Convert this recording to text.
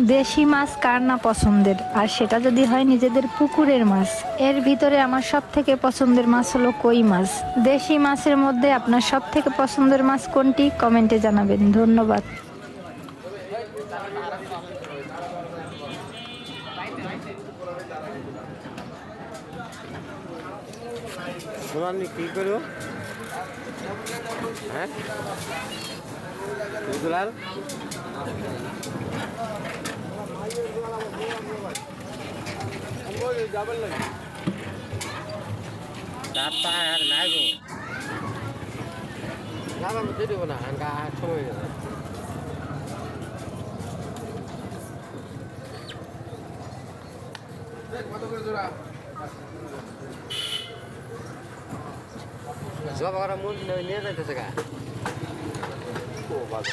দেশি মাছ কার না পছন্দের, আর সেটা যদি হয় নিজেদের পুকুরের মাছ। এর ভিতরে আমার সব থেকে পছন্দের মাছ হলো কই মাছ। দেশি মাছের মধ্যে আপনার সব থেকে পছন্দের মাছ কোনটি, কমেন্টে জানাবেন। ধন্যবাদ। কি করো? হ্যাঁ দুলাল চারটা আর নাই গো না বুঝে দেবো না আনকা সময় গেছে কত করে জোড়া জবা করা মন নিয়ে যাইতেছে গা ও বাবা